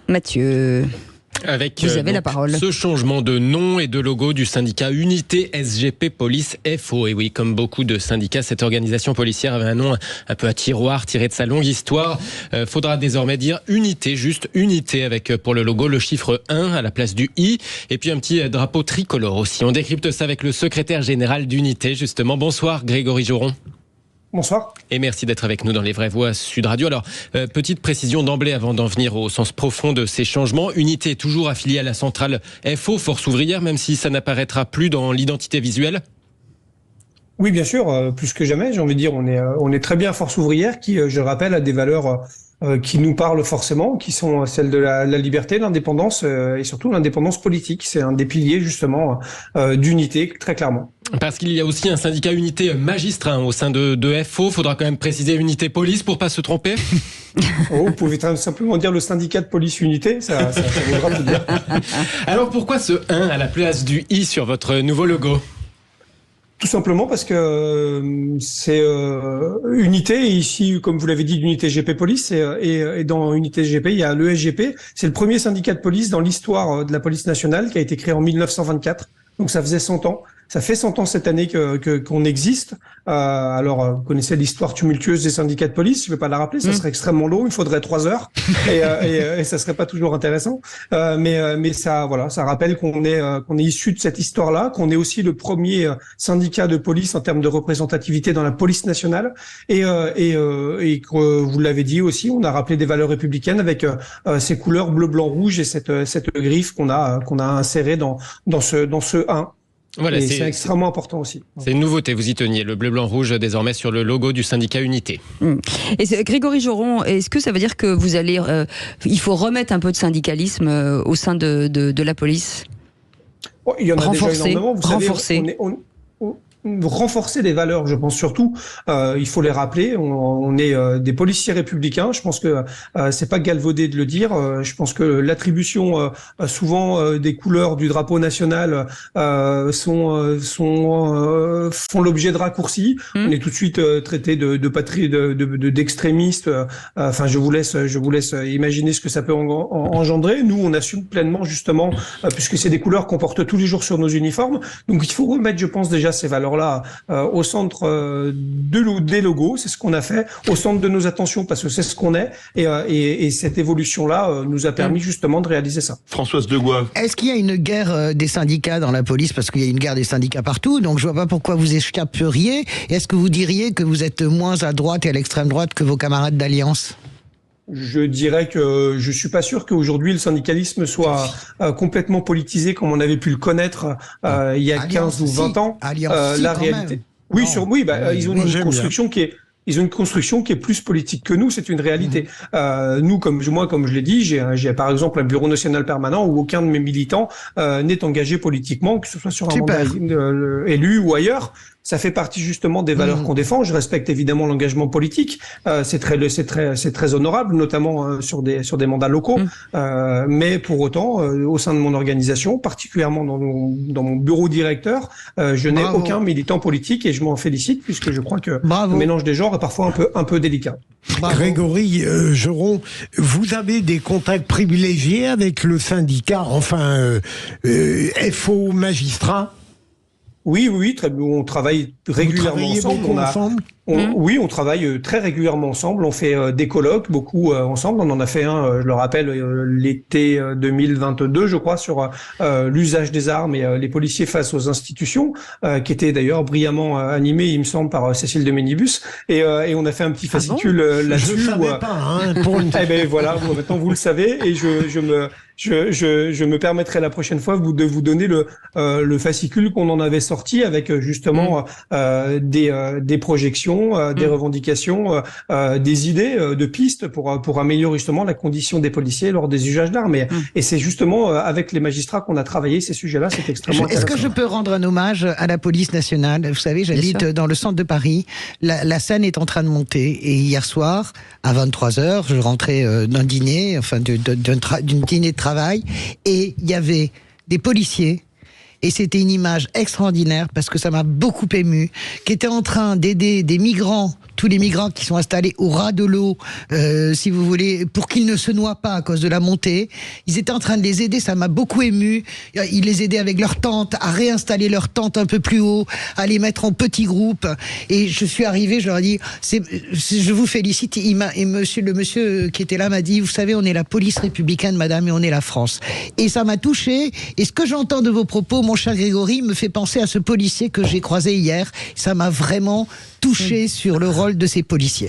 Mathieu. Avec vous avez la parole. Ce changement de nom et de logo du syndicat Unité SGP Police FO. Et oui, comme beaucoup de syndicats, cette organisation policière avait un nom un peu à tiroir, tiré de sa longue histoire. Faudra désormais dire Unité, juste Unité, avec pour le logo le chiffre 1 à la place du I. Et puis un petit drapeau tricolore aussi. On décrypte ça avec le secrétaire général d'Unité, justement. Bonsoir Grégory Joron. Bonsoir. Et merci d'être avec nous dans Les Vraies Voix Sud Radio. Alors, petite précision d'emblée avant d'en venir au sens profond de ces changements. Unité est toujours affiliée à la centrale FO, Force Ouvrière, même si ça n'apparaîtra plus dans l'identité visuelle. Oui, bien sûr, plus que jamais, j'ai envie de dire, on est très bien Force Ouvrière qui, je le rappelle, a des valeurs qui nous parlent forcément, qui sont celles de la liberté, l'indépendance et surtout l'indépendance politique. C'est un des piliers justement d'Unité, très clairement. Parce qu'il y a aussi un syndicat Unité magistrat au sein de FO. Faudra quand même préciser Unité Police pour pas se tromper. Vous pouvez très simplement dire le syndicat de police Unité, ça vaudra tout dire. Alors pourquoi ce 1 à la place du I sur votre nouveau logo ? Tout simplement parce que c'est Unité, et ici, comme vous l'avez dit, l'Unité SGP Police, et dans Unité SGP, il y a le SGP. C'est le premier syndicat de police dans l'histoire de la police nationale qui a été créé en 1924. Donc ça faisait 100 ans. Ça fait 100 ans cette année qu'on existe. Alors, vous connaissez l'histoire tumultueuse des syndicats de police. Je ne vais pas la rappeler, ça serait extrêmement long. Il faudrait 3 heures et ça serait pas toujours intéressant. Mais ça, voilà, ça rappelle qu'on est issu de cette histoire-là, qu'on est aussi le premier syndicat de police en termes de représentativité dans la police nationale. Et que vous l'avez dit aussi, on a rappelé des valeurs républicaines avec ces couleurs bleu, blanc, rouge et cette griffe qu'on a insérée dans ce 1. Voilà, c'est extrêmement important aussi. C'est une nouveauté, vous y teniez, le bleu, blanc, rouge désormais sur le logo du syndicat Unité. Et Grégory Joron, est-ce que ça veut dire que vous allez, il faut remettre un peu de syndicalisme au sein de la police ? Il y en a déjà énormément. Vous renforcer. Savez, renforcer les valeurs, je pense surtout. Il faut les rappeler. On est des policiers républicains. Je pense que c'est pas galvaudé de le dire. Je pense que l'attribution souvent des couleurs du drapeau national font l'objet de raccourcis. On est tout de suite traité d'extrémistes. Enfin, je vous laisse imaginer ce que ça peut engendrer. Nous, on assume pleinement justement, puisque c'est des couleurs qu'on porte tous les jours sur nos uniformes. Donc, il faut remettre, je pense, déjà ces valeurs là au centre des logos, c'est ce qu'on a fait, au centre de nos attentions parce que c'est ce qu'on est et cette évolution-là nous a permis justement de réaliser ça. Françoise Degois. Est-ce qu'il y a une guerre des syndicats dans la police parce qu'il y a une guerre des syndicats partout, donc je vois pas pourquoi vous échapperiez. Est-ce que vous diriez que vous êtes moins à droite et à l'extrême droite que vos camarades d'Alliance ? Je dirais que je suis pas sûr qu'aujourd'hui le syndicalisme soit complètement politisé comme on avait pu le connaître il y a Alliance, 15 ou 20 ans. Alliance, la réalité. Oui, ils ont une construction qui est plus politique que nous, c'est une réalité. Nous, comme je l'ai dit, j'ai par exemple un bureau national permanent où aucun de mes militants n'est engagé politiquement, que ce soit sur un mandat élu ou ailleurs. Ça fait partie justement des valeurs qu'on défend. Je respecte évidemment l'engagement politique. C'est très honorable, notamment sur des mandats locaux. Mais pour autant, au sein de mon organisation, particulièrement dans mon bureau directeur, je n'ai aucun militant politique et je m'en félicite puisque je crois que le mélange des genres est parfois un peu délicat. Grégory Joron, vous avez des contacts privilégiés avec le syndicat, FO magistrat ? Oui, on travaille régulièrement ensemble. Oui, on travaille très régulièrement ensemble. On fait des colloques, beaucoup ensemble. On en a fait un, je le rappelle, l'été 2022, je crois, sur l'usage des armes et les policiers face aux institutions, qui était d'ailleurs brillamment animé, il me semble, par Cécile de Ménibus. Et on a fait un petit fascicule là-dessus. Je ne savais pas, pour une... Eh ben voilà, maintenant vous le savez, et je me permettrai la prochaine fois de vous donner le fascicule qu'on en avait sorti avec justement des projections, des revendications, des idées, de pistes pour améliorer justement la condition des policiers lors des usages d'armes. Et c'est justement avec les magistrats qu'on a travaillé ces sujets-là. C'est extrêmement intéressant. Est-ce que je peux rendre un hommage à la police nationale ? Vous savez, j'habite dans le centre de Paris. La Seine est en train de monter. Et hier soir, à 23h, je rentrais d'un dîner, d'une dîner de travail, et il y avait des policiers. Et c'était une image extraordinaire parce que ça m'a beaucoup ému, qui était en train d'aider des migrants tous les migrants qui sont installés au ras de l'eau, si vous voulez, pour qu'ils ne se noient pas à cause de la montée. Ils étaient en train de les aider, ça m'a beaucoup ému. Ils les aidaient avec leurs tentes, à réinstaller leurs tentes un peu plus haut, à les mettre en petits groupes. Et je suis arrivé, je leur ai dit, je vous félicite. Et le monsieur qui était là m'a dit, vous savez, on est la police républicaine, madame, et on est la France. Et ça m'a touché. Et ce que j'entends de vos propos, mon cher Grégory, me fait penser à ce policier que j'ai croisé hier. Ça m'a vraiment touché sur le rôle de ces policiers.